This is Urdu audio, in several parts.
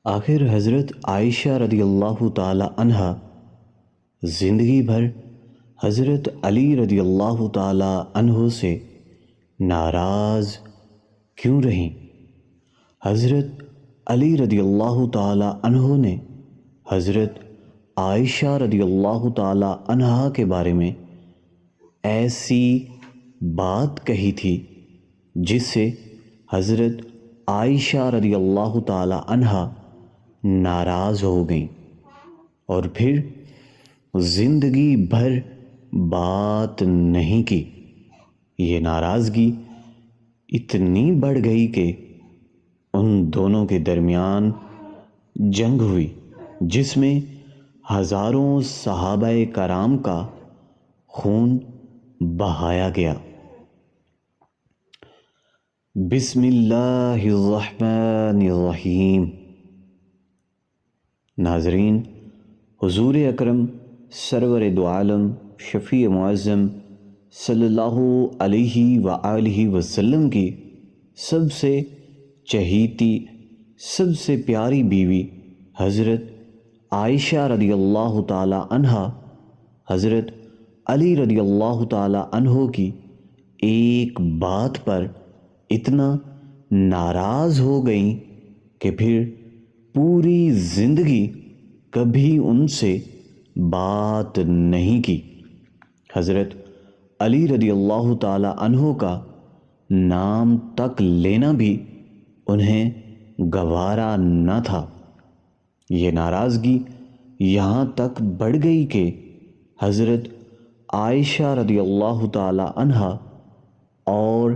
آخر حضرت عائشہ رضی اللہ تعالی عنہا زندگی بھر حضرت علی رضی اللہ تعالی عنہ سے ناراض کیوں رہیں؟ حضرت علی رضی اللہ تعالی عنہ نے حضرت عائشہ رضی اللہ تعالی عنہا کے بارے میں ایسی بات کہی تھی جس سے حضرت عائشہ رضی اللہ تعالی عنہا ناراض ہو گئیں اور پھر زندگی بھر بات نہیں کی۔ یہ ناراضگی اتنی بڑھ گئی کہ ان دونوں کے درمیان جنگ ہوئی جس میں ہزاروں صحابہ کرام کا خون بہایا گیا۔ بسم اللہ الرحمن الرحیم۔ ناظرین، حضور اکرم سرور دو عالم شفیع معظم صلی اللہ علیہ وآلہ وسلم کی سب سے چہیتی، سب سے پیاری بیوی حضرت عائشہ رضی اللہ تعالی عنہا حضرت علی رضی اللہ تعالی عنہ کی ایک بات پر اتنا ناراض ہو گئیں کہ پھر پوری زندگی کبھی ان سے بات نہیں کی۔ حضرت علی رضی اللہ تعالی عنہ کا نام تک لینا بھی انہیں گوارا نہ تھا۔ یہ ناراضگی یہاں تک بڑھ گئی کہ حضرت عائشہ رضی اللہ تعالی عنہا اور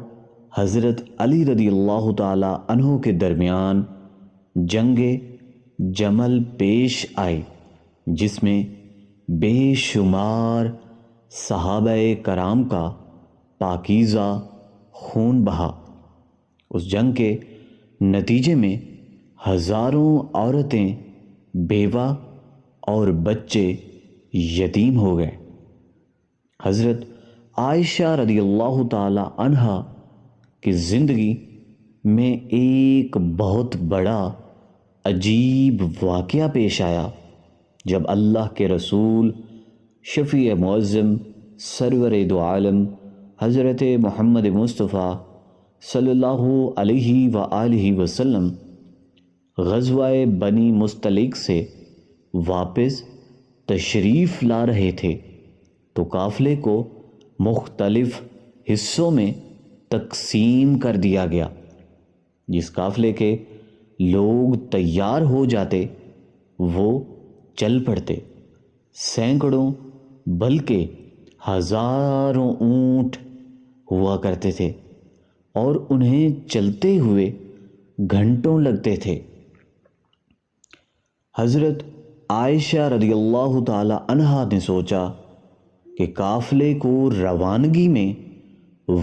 حضرت علی رضی اللہ تعالی عنہ کے درمیان جنگ جمل پیش آئی جس میں بے شمار صحابہ کرام کا پاکیزہ خون بہا۔ اس جنگ کے نتیجے میں ہزاروں عورتیں، بیوہ اور بچے یتیم ہو گئے۔ حضرت عائشہ رضی اللہ تعالی عنہا کی زندگی میں ایک بہت بڑا عجیب واقعہ پیش آیا جب اللہ کے رسول شفیع معظم سرور دو عالم حضرت محمد مصطفیٰ صلی اللہ علیہ وآلہ وسلم غزوہ بنی مستلق سے واپس تشریف لا رہے تھے تو قافلے کو مختلف حصوں میں تقسیم کر دیا گیا۔ جس قافلے کے لوگ تیار ہو جاتے وہ چل پڑتے۔ سینکڑوں بلکہ ہزاروں اونٹ ہوا کرتے تھے اور انہیں چلتے ہوئے گھنٹوں لگتے تھے۔ حضرت عائشہ رضی اللہ تعالی عنہا نے سوچا کہ قافلے کو روانگی میں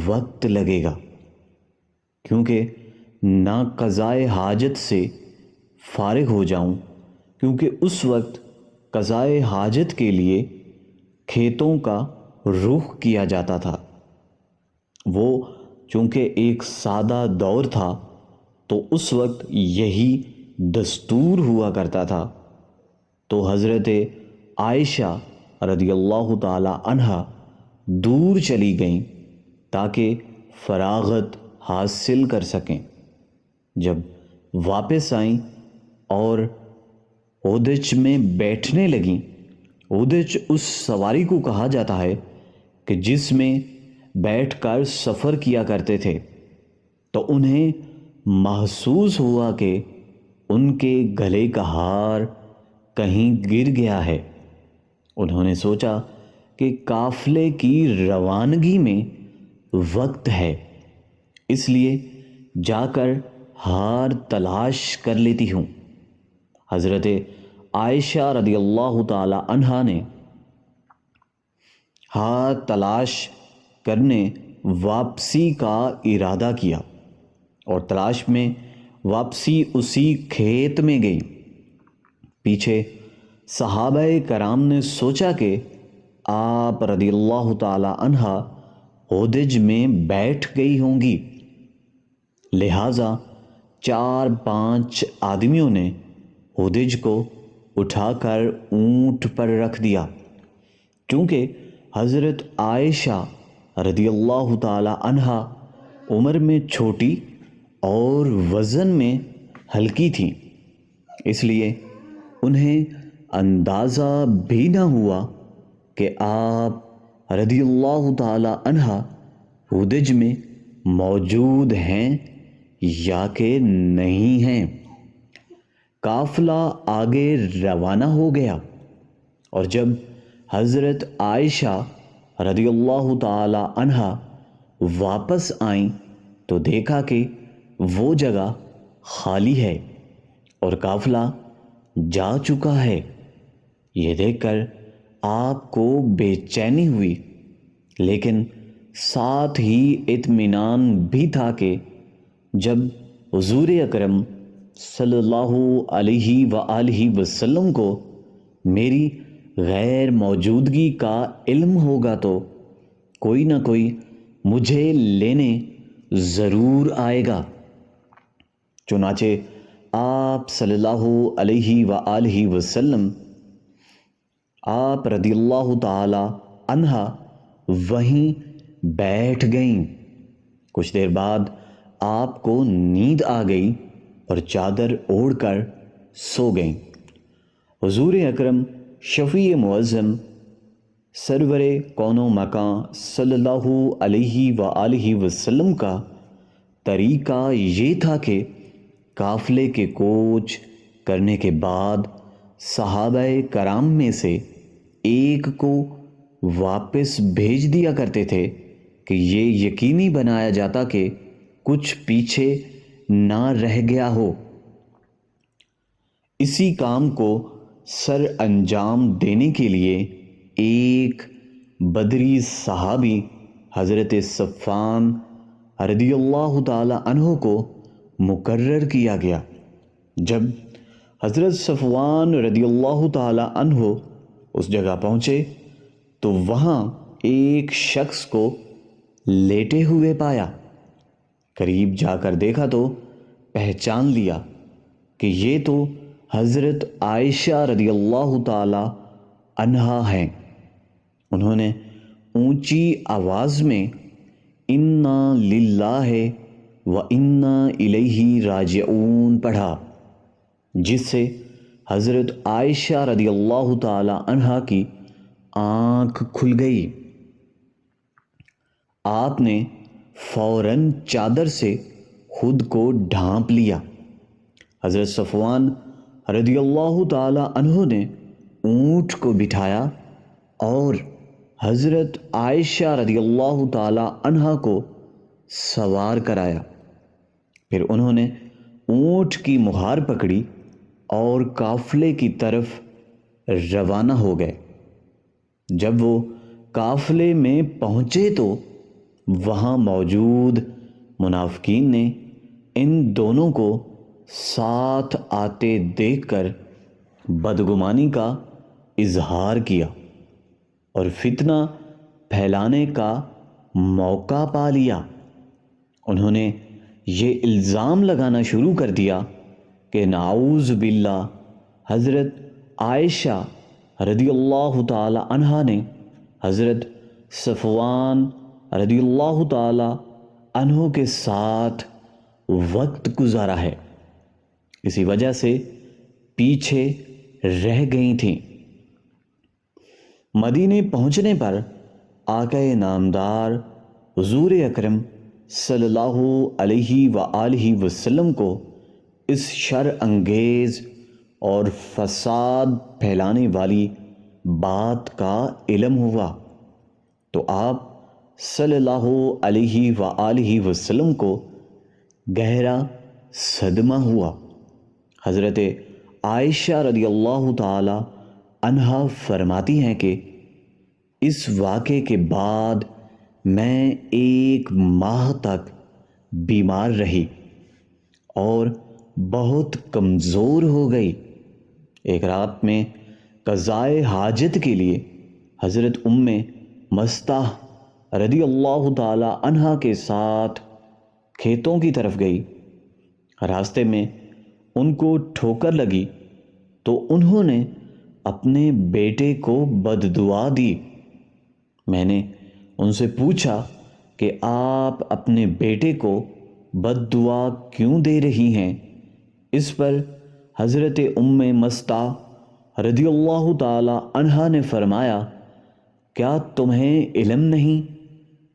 وقت لگے گا، کیونکہ نہ قضائے حاجت سے فارغ ہو جاؤں، کیونکہ اس وقت قضائے حاجت کے لیے کھیتوں کا رخ کیا جاتا تھا۔ وہ چونکہ ایک سادہ دور تھا تو اس وقت یہی دستور ہوا کرتا تھا، تو حضرت عائشہ رضی اللہ تعالی عنہا دور چلی گئیں تاکہ فراغت حاصل کر سکیں۔ جب واپس آئیں اور اودج میں بیٹھنے لگیں، اودج اس سواری کو کہا جاتا ہے کہ جس میں بیٹھ کر سفر کیا کرتے تھے، تو انہیں محسوس ہوا کہ ان کے گلے کا ہار کہیں گر گیا ہے۔ انہوں نے سوچا کہ قافلے کی روانگی میں وقت ہے، اس لیے جا کر ہار تلاش کر لیتی ہوں۔ حضرت عائشہ رضی اللہ تعالی عنہا نے ہار تلاش کرنے واپسی کا ارادہ کیا اور تلاش میں واپسی اسی کھیت میں گئی۔ پیچھے صحابہ کرام نے سوچا کہ آپ رضی اللہ تعالی عنہا اودج میں بیٹھ گئی ہوں گی، لہٰذا 4-5 آدمیوں نے ہودج کو اٹھا کر اونٹ پر رکھ دیا، کیونکہ حضرت عائشہ رضی اللہ تعالی عنہا عمر میں چھوٹی اور وزن میں ہلکی تھیں، اس لیے انہیں اندازہ بھی نہ ہوا کہ آپ رضی اللہ تعالی عنہا ہودج میں موجود ہیں یا کہ نہیں ہیں۔ قافلہ آگے روانہ ہو گیا، اور جب حضرت عائشہ رضی اللہ تعالی عنہا واپس آئیں تو دیکھا کہ وہ جگہ خالی ہے اور قافلہ جا چکا ہے۔ یہ دیکھ کر آپ کو بے چینی ہوئی، لیکن ساتھ ہی اطمینان بھی تھا کہ جب حضور اکرم صلی اللہ علیہ وآلہ وسلم کو میری غیر موجودگی کا علم ہوگا تو کوئی نہ کوئی مجھے لینے ضرور آئے گا۔ چنانچہ آپ صلی اللہ علیہ وآلہ وسلم، آپ رضی اللہ تعالی عنہا وہیں بیٹھ گئیں۔ کچھ دیر بعد آپ کو نیند آ گئی اور چادر اوڑھ کر سو گئیں۔ حضور اکرم شفیع معظم سرور کون و مکان صلی اللہ علیہ وآلہ وسلم کا طریقہ یہ تھا کہ قافلے کے کوچ کرنے کے بعد صحابہ کرام میں سے ایک کو واپس بھیج دیا کرتے تھے کہ یہ یقینی بنایا جاتا کہ کچھ پیچھے نہ رہ گیا ہو۔ اسی کام کو سر انجام دینے کے لیے ایک بدری صحابی حضرت صفوان رضی اللہ تعالی عنہ کو مقرر کیا گیا۔ جب حضرت صفوان رضی اللہ تعالی عنہ اس جگہ پہنچے تو وہاں ایک شخص کو لیٹے ہوئے پایا۔ قریب جا کر دیکھا تو پہچان لیا کہ یہ تو حضرت عائشہ رضی اللہ تعالی عنہا ہیں۔ انہوں نے اونچی آواز میں انا للہ و انا الیہ راجعون پڑھا، جس سے حضرت عائشہ رضی اللہ تعالی عنہا کی آنکھ کھل گئی۔ آپ نے فوراً چادر سے خود کو ڈھانپ لیا۔ حضرت صفوان رضی اللہ تعالی عنہ نے اونٹ کو بٹھایا اور حضرت عائشہ رضی اللہ تعالی عنہا کو سوار کرایا۔ پھر انہوں نے اونٹ کی مہار پکڑی اور قافلے کی طرف روانہ ہو گئے۔ جب وہ قافلے میں پہنچے تو وہاں موجود منافقین نے ان دونوں کو ساتھ آتے دیکھ کر بدگمانی کا اظہار کیا اور فتنہ پھیلانے کا موقع پا لیا۔ انہوں نے یہ الزام لگانا شروع کر دیا کہ نعوذ باللہ حضرت عائشہ رضی اللہ تعالی عنہا نے حضرت صفوان رضی اللہ تعالی عنہ کے ساتھ وقت گزارا ہے، اسی وجہ سے پیچھے رہ گئی تھیں۔ مدینے پہنچنے پر آقا نامدار حضور اکرم صلی اللہ علیہ وآلہ وسلم کو اس شر انگیز اور فساد پھیلانے والی بات کا علم ہوا تو آپ صلی اللہ علیہ وآلہ وسلم کو گہرا صدمہ ہوا۔ حضرت عائشہ رضی اللہ تعالی عنہا فرماتی ہیں کہ اس واقعے کے بعد میں 1 ماہ تک بیمار رہی اور بہت کمزور ہو گئی۔ ایک رات میں قضائے حاجت کے لیے حضرت مستح رضی اللہ تعالی عنہا کے ساتھ کھیتوں کی طرف گئی۔ راستے میں ان کو ٹھوکر لگی تو انہوں نے اپنے بیٹے کو بد دعا دی۔ میں نے ان سے پوچھا کہ آپ اپنے بیٹے کو بد دعا کیوں دے رہی ہیں؟ اس پر حضرت مستہ رضی اللہ تعالی عنہا نے فرمایا، کیا تمہیں علم نہیں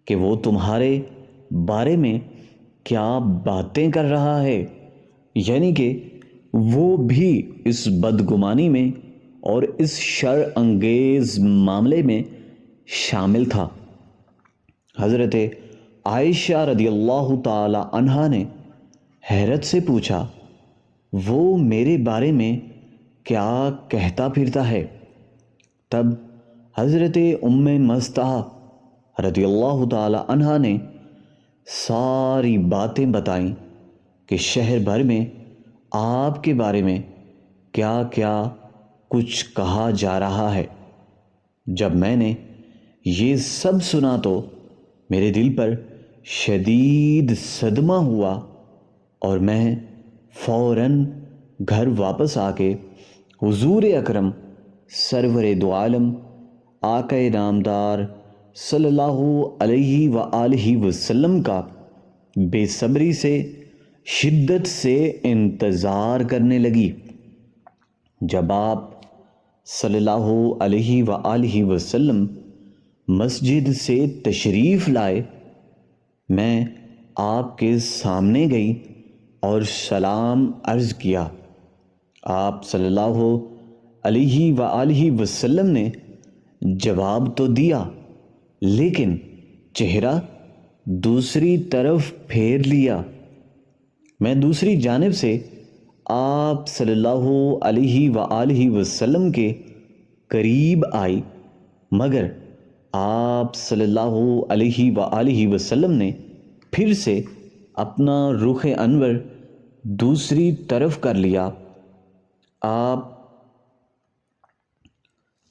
کہ وہ تمہارے بارے میں کیا باتیں کر رہا ہے؟ یعنی کہ وہ بھی اس بدگمانی میں اور اس شر انگیز معاملے میں شامل تھا۔ حضرت عائشہ رضی اللہ تعالی عنہا نے حیرت سے پوچھا، وہ میرے بارے میں کیا کہتا پھرتا ہے؟ تب حضرت مستہ رضی اللہ تعالی عنہا نے ساری باتیں بتائیں کہ شہر بھر میں آپ کے بارے میں کیا کیا کچھ کہا جا رہا ہے۔ جب میں نے یہ سب سنا تو میرے دل پر شدید صدمہ ہوا اور میں فوراً گھر واپس آ کے حضور اکرم سرور دو عالم آقا نامدار صلی اللہ علیہ وآلہ وسلم کا بے صبری سے شدت سے انتظار کرنے لگی۔ جب آپ صلی اللہ علیہ وآلہ وسلم مسجد سے تشریف لائے، میں آپ کے سامنے گئی اور سلام عرض کیا۔ آپ صلی اللہ علیہ وآلہ وسلم نے جواب تو دیا، لیکن چہرہ دوسری طرف پھیر لیا۔ میں دوسری جانب سے آپ صلی اللہ علیہ وآلہ وسلم کے قریب آئی، مگر آپ صلی اللہ علیہ وآلہ وسلم نے پھر سے اپنا رخ انور دوسری طرف کر لیا۔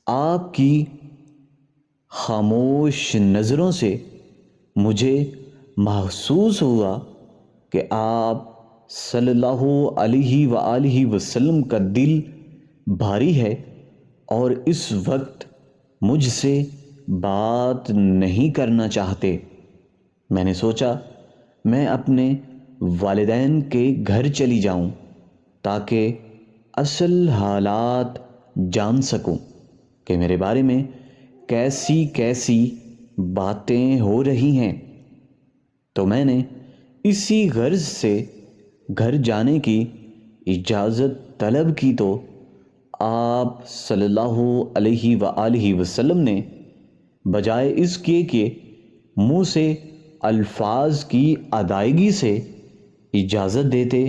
آپ کی خاموش نظروں سے مجھے محسوس ہوا کہ آپ صلی اللہ علیہ وآلہ وسلم کا دل بھاری ہے اور اس وقت مجھ سے بات نہیں کرنا چاہتے۔ میں نے سوچا میں اپنے والدین کے گھر چلی جاؤں تاکہ اصل حالات جان سکوں کہ میرے بارے میں کیسی کیسی باتیں ہو رہی ہیں۔ تو میں نے اسی غرض سے گھر جانے کی اجازت طلب کی تو آپ صلی اللہ علیہ وآلہ وسلم نے بجائے اس کے کہ منہ سے الفاظ کی ادائیگی سے اجازت دیتے،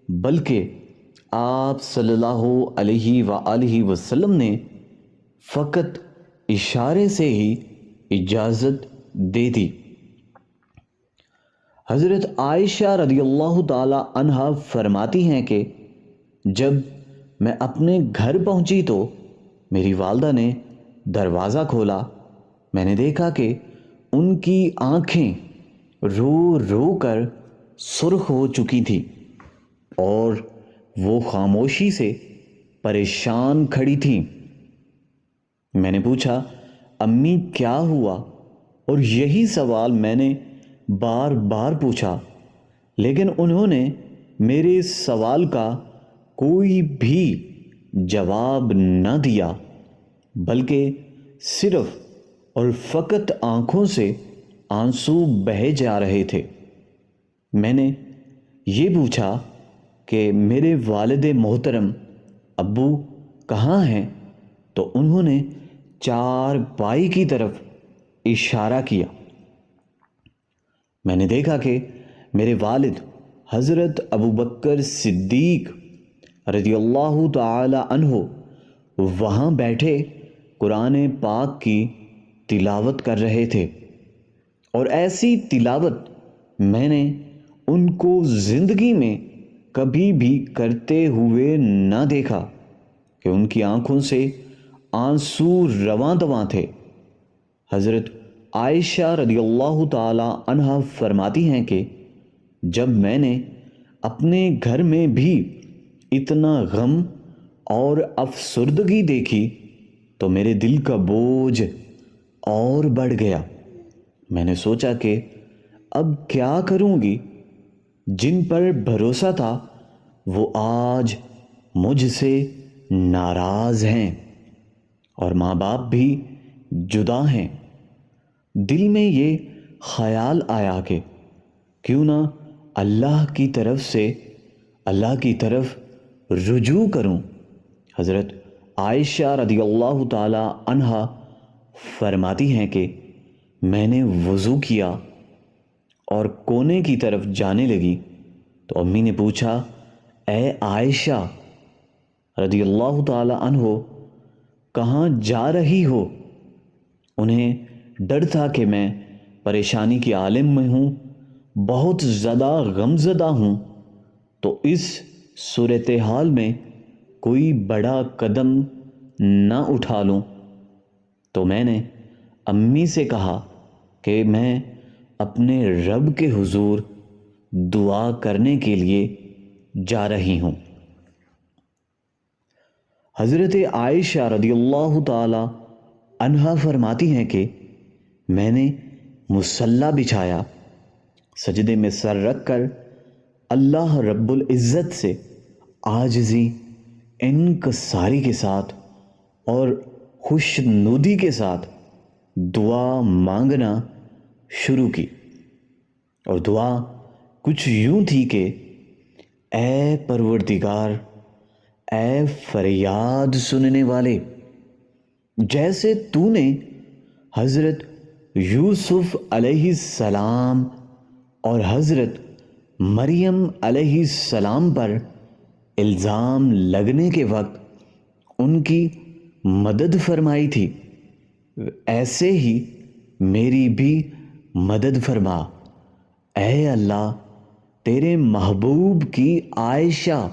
بلکہ آپ صلی اللہ علیہ وآلہ وسلم نے فقط اشارے سے ہی اجازت دے دی۔ حضرت عائشہ رضی اللہ تعالی عنہا فرماتی ہیں کہ جب میں اپنے گھر پہنچی تو میری والدہ نے دروازہ کھولا۔ میں نے دیکھا کہ ان کی آنکھیں رو رو کر سرخ ہو چکی تھیں اور وہ خاموشی سے پریشان کھڑی تھیں۔ میں نے پوچھا، امی کیا ہوا؟ اور یہی سوال میں نے بار بار پوچھا، لیکن انہوں نے میرے سوال کا کوئی بھی جواب نہ دیا، بلکہ صرف اور فقط آنکھوں سے آنسو بہے جا رہے تھے۔ میں نے یہ پوچھا کہ میرے والد محترم ابو کہاں ہیں؟ تو انہوں نے چارپائی کی طرف اشارہ کیا۔ میں نے دیکھا کہ میرے والد حضرت ابوبکر صدیق رضی اللہ تعالی عنہ وہاں بیٹھے قرآن پاک کی تلاوت کر رہے تھے، اور ایسی تلاوت میں نے ان کو زندگی میں کبھی بھی کرتے ہوئے نہ دیکھا کہ ان کی آنکھوں سے آنسو رواں دواں تھے۔ حضرت عائشہ رضی اللہ تعالی عنہا فرماتی ہیں کہ جب میں نے اپنے گھر میں بھی اتنا غم اور افسردگی دیکھی تو میرے دل کا بوجھ اور بڑھ گیا۔ میں نے سوچا کہ اب کیا کروں گی؟ جن پر بھروسہ تھا وہ آج مجھ سے ناراض ہیں، اور ماں باپ بھی جدا ہیں۔ دل میں یہ خیال آیا کہ کیوں نہ اللہ کی طرف رجوع کروں۔ حضرت عائشہ رضی اللہ تعالی عنہا فرماتی ہیں کہ میں نے وضو کیا اور کونے کی طرف جانے لگی تو امی نے پوچھا، اے عائشہ رضی اللہ تعالی عنہ، کہاں جا رہی ہو؟ انہیں ڈر تھا کہ میں پریشانی کے عالم میں ہوں، بہت زیادہ غمزدہ ہوں، تو اس صورتحال میں کوئی بڑا قدم نہ اٹھا لوں۔ تو میں نے امی سے کہا کہ میں اپنے رب کے حضور دعا کرنے کے لیے جا رہی ہوں۔ حضرت عائشہ رضی اللہ تعالی عنہا فرماتی ہیں کہ میں نے مصلی بچھایا، سجدے میں سر رکھ کر اللہ رب العزت سے عاجزی، انکساری کے ساتھ اور خوشنودی کے ساتھ دعا مانگنا شروع کی، اور دعا کچھ یوں تھی کہ اے پروردگار، اے فریاد سننے والے، جیسے تو نے حضرت یوسف علیہ السلام اور حضرت مریم علیہ السلام پر الزام لگنے کے وقت ان کی مدد فرمائی تھی، ایسے ہی میری بھی مدد فرما۔ اے اللہ، تیرے محبوب کی عائشہ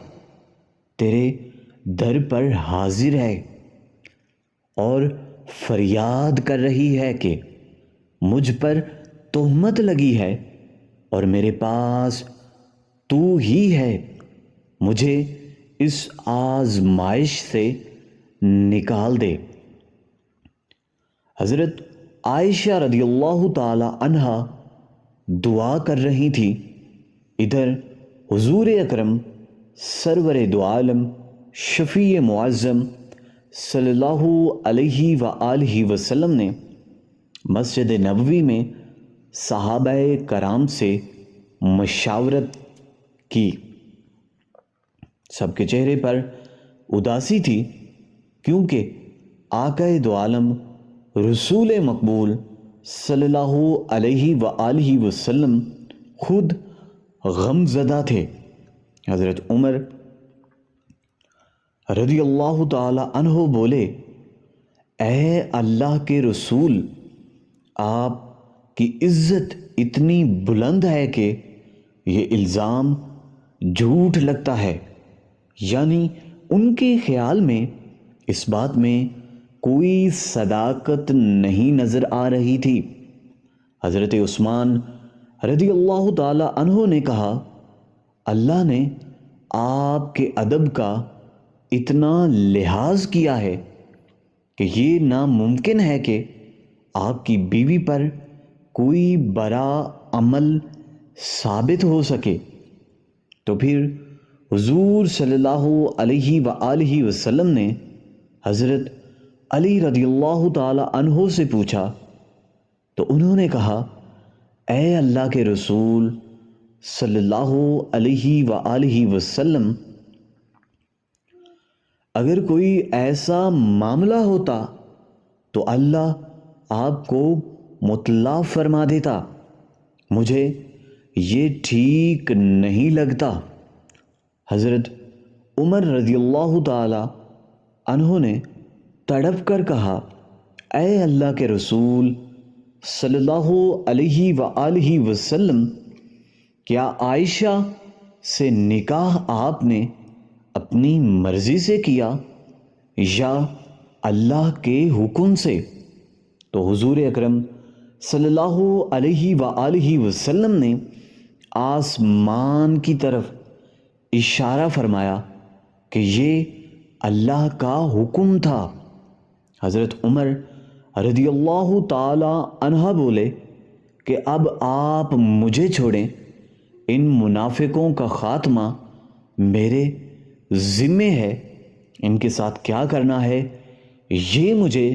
تیرے در پر حاضر ہے اور فریاد کر رہی ہے کہ مجھ پر تہمت لگی ہے اور میرے پاس تو ہی ہے، مجھے اس آزمائش سے نکال دے۔ حضرت عائشہ رضی اللہ تعالی عنہا دعا کر رہی تھی، ادھر حضور اکرم سرور دو عالم شفیع معظم صلی اللہ علیہ وآلہ وسلم نے مسجد نبوی میں صحابہ کرام سے مشاورت کی۔ سب کے چہرے پر اداسی تھی، کیونکہ آقا دو عالم رسول مقبول صلی اللہ علیہ وآلہ وسلم خود غم زدہ تھے۔ حضرت عمر رضی اللہ تعالی عنہ بولے، اے اللہ کے رسول، آپ کی عزت اتنی بلند ہے کہ یہ الزام جھوٹ لگتا ہے، یعنی ان کے خیال میں اس بات میں کوئی صداقت نہیں نظر آ رہی تھی۔ حضرت عثمان رضی اللہ تعالی عنہ نے کہا، اللہ نے آپ کے ادب کا اتنا لحاظ کیا ہے کہ یہ ناممکن ہے کہ آپ کی بیوی پر کوئی برا عمل ثابت ہو سکے، تو پھر حضور صلی اللہ علیہ وآلہ وسلم نے حضرت علی رضی اللہ تعالی عنہ سے پوچھا تو انہوں نے کہا، اے اللہ کے رسول صلی اللہ علیہ وآلہ وسلم، اگر کوئی ایسا معاملہ ہوتا تو اللہ آپ کو مطلع فرما دیتا، مجھے یہ ٹھیک نہیں لگتا۔ حضرت عمر رضی اللہ تعالی عنہ نے تڑپ کر کہا، اے اللہ کے رسول صلی اللہ علیہ وآلہ وسلم، کیا عائشہ سے نکاح آپ نے اپنی مرضی سے کیا یا اللہ کے حکم سے؟ تو حضور اکرم صلی اللہ علیہ وآلہ وسلم نے آسمان کی طرف اشارہ فرمایا کہ یہ اللہ کا حکم تھا۔ حضرت عمر رضی اللہ تعالی عنہ بولے کہ اب آپ مجھے چھوڑیں، ان منافقوں کا خاتمہ میرے ذمے ہے، ان کے ساتھ کیا کرنا ہے یہ مجھے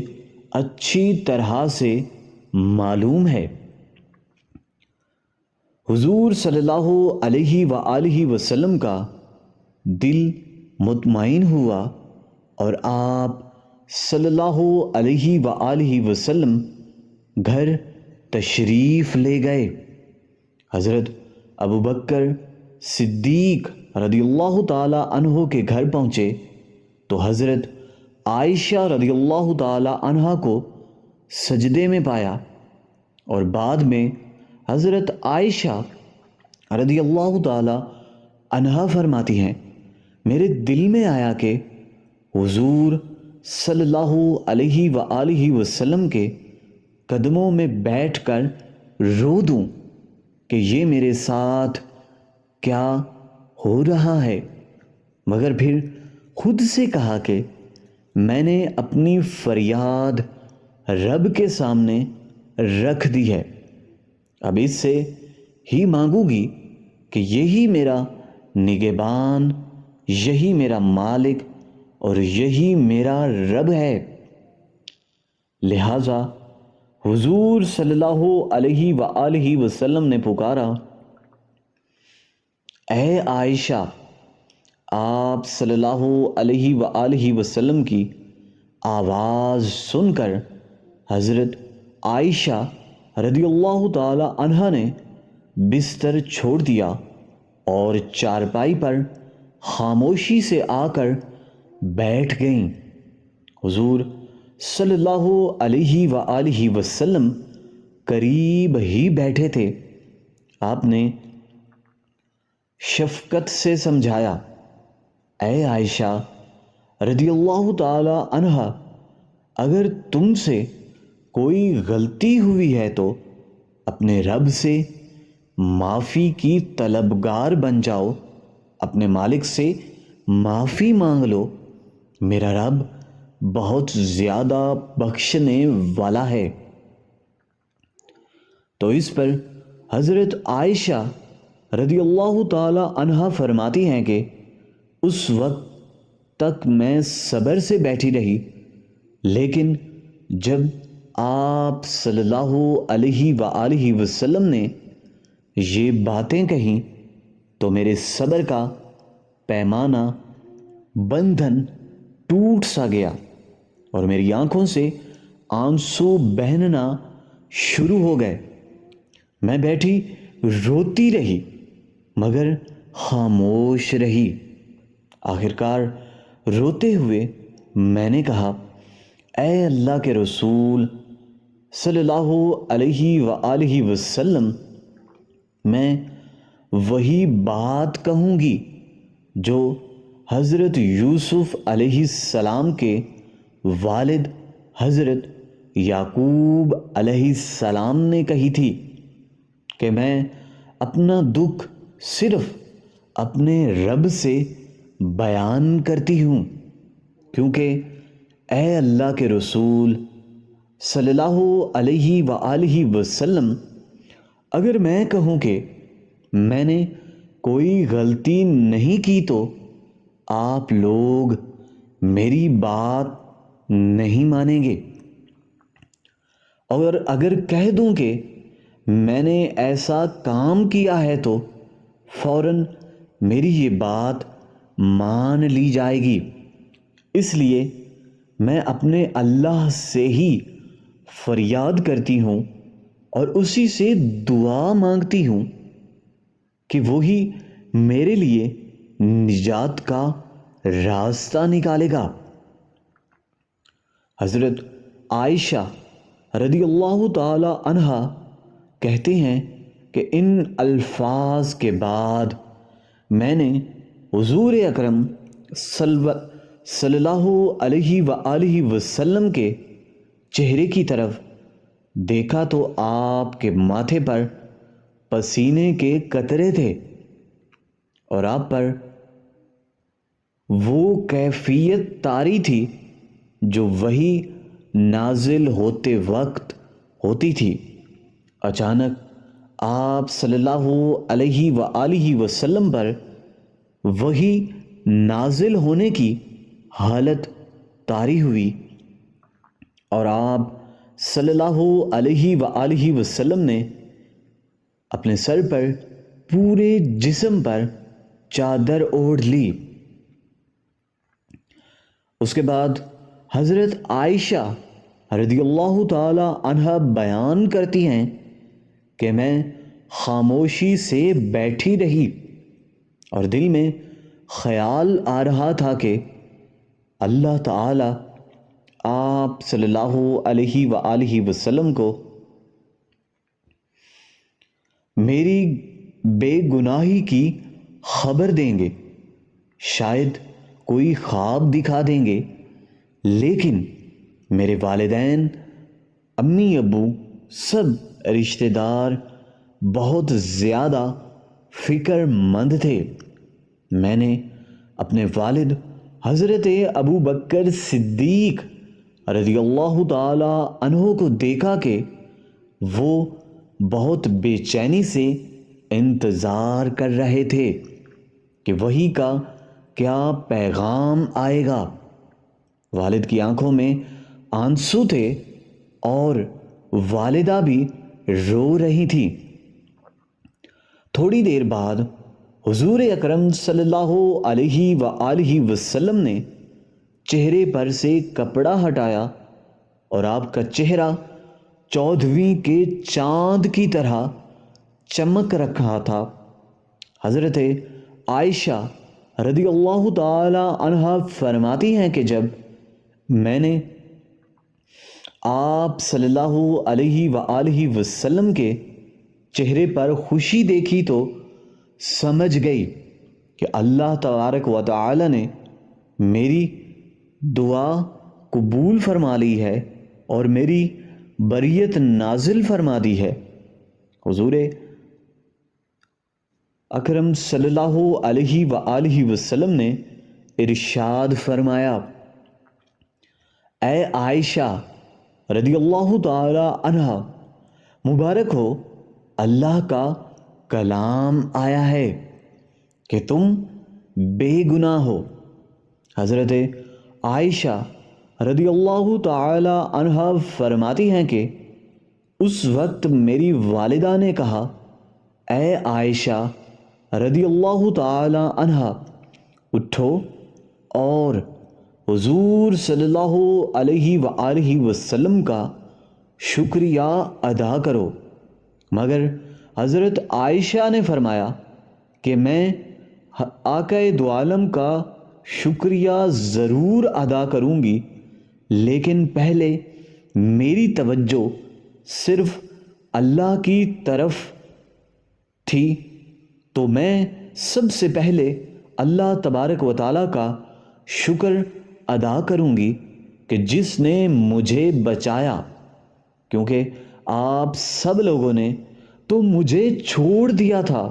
اچھی طرح سے معلوم ہے۔ حضور صلی اللہ علیہ وآلہ وسلم کا دل مطمئن ہوا اور آپ صلی اللہ علیہ وآلہ وسلم گھر تشریف لے گئے۔ حضرت ابوبکر صدیق رضی اللہ تعالی عنہ کے گھر پہنچے تو حضرت عائشہ رضی اللہ تعالی عنہ کو سجدے میں پایا، اور بعد میں حضرت عائشہ رضی اللہ تعالی عنہ فرماتی ہیں، میرے دل میں آیا کہ حضور صلی اللہ علیہ وآلہ وسلم کے قدموں میں بیٹھ کر رو دوں کہ یہ میرے ساتھ کیا ہو رہا ہے، مگر پھر خود سے کہا کہ میں نے اپنی فریاد رب کے سامنے رکھ دی ہے، اب اس سے ہی مانگوں گی کہ یہی میرا نگہبان، یہی میرا مالک اور یہی میرا رب ہے۔ لہٰذا حضور صلی اللہ علیہ وآلہ وسلم نے پکارا، اے عائشہ۔ آپ صلی اللہ علیہ وآلہ وسلم کی آواز سن کر حضرت عائشہ رضی اللہ تعالی عنہ نے بستر چھوڑ دیا اور چارپائی پر خاموشی سے آ کر بیٹھ گئیں۔ حضور صلی اللہ علیہ وآلہ وسلم قریب ہی بیٹھے تھے۔ آپ نے شفقت سے سمجھایا، اے عائشہ رضی اللہ تعالی عنہا، اگر تم سے کوئی غلطی ہوئی ہے تو اپنے رب سے معافی کی طلبگار بن جاؤ، اپنے مالک سے معافی مانگ لو، میرا رب بہت زیادہ بخشنے والا ہے۔ تو اس پر حضرت عائشہ رضی اللہ تعالی عنہا فرماتی ہیں کہ اس وقت تک میں صبر سے بیٹھی رہی، لیکن جب آپ صلی اللہ علیہ وآلہ وسلم نے یہ باتیں کہیں تو میرے صبر کا پیمانہ بندھن ٹوٹ سا گیا اور میری آنکھوں سے آنسو بہنا شروع ہو گئے۔ میں بیٹھی روتی رہی مگر خاموش رہی۔ آخرکار روتے ہوئے میں نے کہا، اے اللہ کے رسول صلی اللہ علیہ وآلہ وسلم، میں وہی بات کہوں گی جو حضرت یوسف علیہ السلام کے والد حضرت یعقوب علیہ السلام نے کہی تھی کہ میں اپنا دکھ صرف اپنے رب سے بیان کرتی ہوں، کیونکہ اے اللہ کے رسول صلی اللہ علیہ وآلہ وسلم، اگر میں کہوں کہ میں نے کوئی غلطی نہیں کی تو آپ لوگ میری بات نہیں مانیں گے، اور اگر کہہ دوں کہ میں نے ایسا کام کیا ہے تو فوراً میری یہ بات مان لی جائے گی۔ اس لیے میں اپنے اللہ سے ہی فریاد کرتی ہوں اور اسی سے دعا مانگتی ہوں کہ وہی میرے لیے نجات کا راستہ نکالے گا۔ حضرت عائشہ رضی اللہ تعالی عنہا کہتے ہیں کہ ان الفاظ کے بعد میں نے حضور اکرم صلی اللہ علیہ وآلہ وسلم کے چہرے کی طرف دیکھا تو آپ کے ماتھے پر پسینے کے قطرے تھے اور آپ پر وہ کیفیت طاری تھی جو وہی نازل ہوتے وقت ہوتی تھی۔ اچانک آپ صلی اللہ علیہ وآلہ وسلم پر وہی نازل ہونے کی حالت طاری ہوئی، اور آپ صلی اللہ علیہ وآلہ وسلم نے اپنے سر پر پورے جسم پر چادر اوڑھ لی۔ اس کے بعد حضرت عائشہ رضی اللہ تعالی عنہا بیان کرتی ہیں کہ میں خاموشی سے بیٹھی رہی اور دل میں خیال آ رہا تھا کہ اللہ تعالی آپ صلی اللہ علیہ وآلہ وسلم کو میری بے گناہی کی خبر دیں گے، شاید کوئی خواب دکھا دیں گے، لیکن میرے والدین، امی ابو، سب رشتہ دار بہت زیادہ فکر مند تھے۔ میں نے اپنے والد حضرت ابو بکر صدیق رضی اللہ تعالی عنہ کو دیکھا کہ وہ بہت بے چینی سے انتظار کر رہے تھے کہ وحی کا کیا پیغام آئے گا۔ والد کی آنکھوں میں آنسو تھے اور والدہ بھی رو رہی تھی۔ تھوڑی دیر بعد حضور اکرم صلی اللہ علیہ وآلہ وسلم نے چہرے پر سے کپڑا ہٹایا اور آپ کا چہرہ 14ویں کے چاند کی طرح چمک رکھا تھا۔ حضرت عائشہ رضی اللہ تعالی عنہا فرماتی ہیں کہ جب میں نے آپ صلی اللہ علیہ وآلہ وسلم کے چہرے پر خوشی دیکھی تو سمجھ گئی کہ اللہ تبارک و تعالی نے میری دعا قبول فرما لی ہے اور میری بریت نازل فرما دی ہے۔ حضور اکرم صلی اللہ علیہ وآلہ وسلم نے ارشاد فرمایا، اے عائشہ رضی اللہ تعالی عنہا، مبارک ہو، اللہ کا کلام آیا ہے کہ تم بے گناہ ہو۔ حضرت عائشہ رضی اللہ تعالی عنہا فرماتی ہیں کہ اس وقت میری والدہ نے کہا، اے عائشہ رضی اللہ تعالی عنہا، اٹھو اور حضور صلی اللہ علیہ وآلہ وسلم کا شکریہ ادا کرو۔ مگر حضرت عائشہ نے فرمایا کہ میں آقا دو عالم کا شکریہ ضرور ادا کروں گی، لیکن پہلے میری توجہ صرف اللہ کی طرف تھی، تو میں سب سے پہلے اللہ تبارک و تعالیٰ کا شکر ادا کروں گی کہ جس نے مجھے بچایا، کیونکہ آپ سب لوگوں نے تو مجھے چھوڑ دیا تھا۔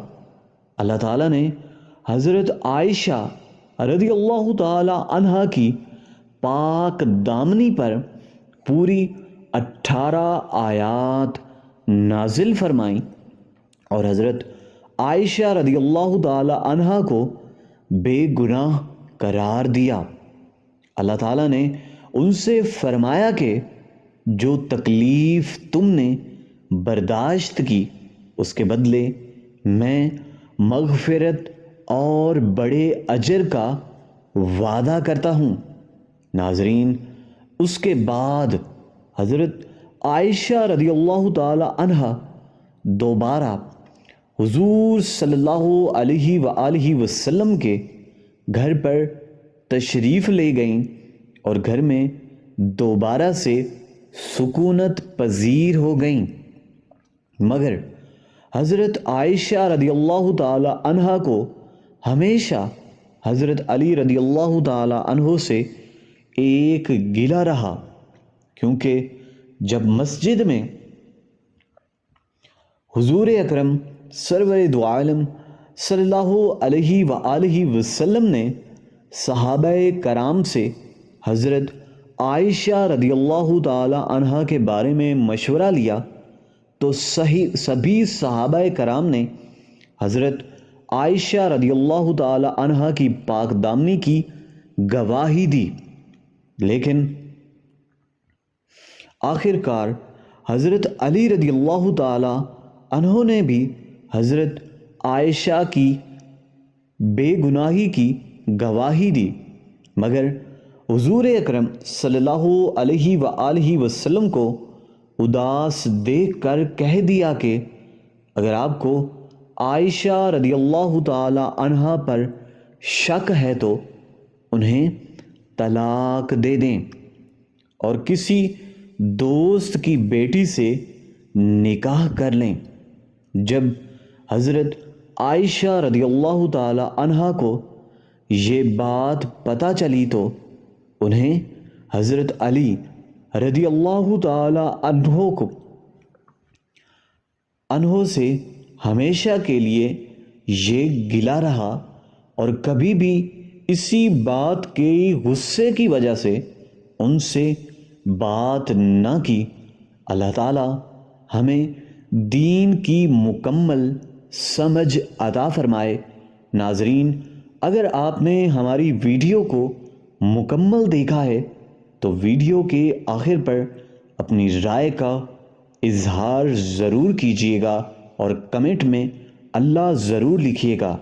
اللہ تعالیٰ نے حضرت عائشہ رضی اللہ تعالی عنہا کی پاک دامنی پر پوری 18 آیات نازل فرمائیں اور حضرت عائشہ رضی اللہ تعالی عنہا کو بے گناہ قرار دیا۔ اللہ تعالیٰ نے ان سے فرمایا کہ جو تکلیف تم نے برداشت کی اس کے بدلے میں مغفرت اور بڑے اجر کا وعدہ کرتا ہوں۔ ناظرین، اس کے بعد حضرت عائشہ رضی اللہ تعالی عنہا دوبارہ حضور صلی اللہ علیہ وآلہ وسلم کے گھر پر تشریف لے گئیں اور گھر میں دوبارہ سے سکونت پذیر ہو گئیں۔ مگر حضرت عائشہ رضی اللہ تعالی عنہا کو ہمیشہ حضرت علی رضی اللہ تعالی عنہ سے ایک گلہ رہا، کیونکہ جب مسجد میں حضور اکرم سرور دو عالم صلی اللہ علیہ وآلہ وسلم نے صحابہ کرام سے حضرت عائشہ رضی اللہ تعالی عنہا کے بارے میں مشورہ لیا تو سبھی صحابہ کرام نے حضرت عائشہ رضی اللہ تعالی عنہا کی پاک دامنی کی گواہی دی، لیکن آخر کار حضرت علی رضی اللہ تعالی عنہ نے بھی حضرت عائشہ کی بے گناہی کی گواہی دی، مگر حضور اکرم صلی اللہ علیہ وآلہ وسلم کو اداس دیکھ کر کہہ دیا کہ اگر آپ کو عائشہ رضی اللہ تعالی عنہا پر شک ہے تو انہیں طلاق دے دیں اور کسی دوست کی بیٹی سے نکاح کر لیں۔ جب حضرت عائشہ رضی اللہ تعالی عنہا کو یہ بات پتہ چلی تو انہیں حضرت علی رضی اللہ تعالی عنہ سے ہمیشہ کے لیے یہ گلہ رہا اور کبھی بھی اسی بات کے غصے کی وجہ سے ان سے بات نہ کی۔ اللہ تعالی ہمیں دین کی مکمل سمجھ عطا فرمائے۔ ناظرین، اگر آپ نے ہماری ویڈیو کو مکمل دیکھا ہے تو ویڈیو کے آخر پر اپنی رائے کا اظہار ضرور کیجیے گا اور کمنٹ میں اللہ ضرور لکھیے گا۔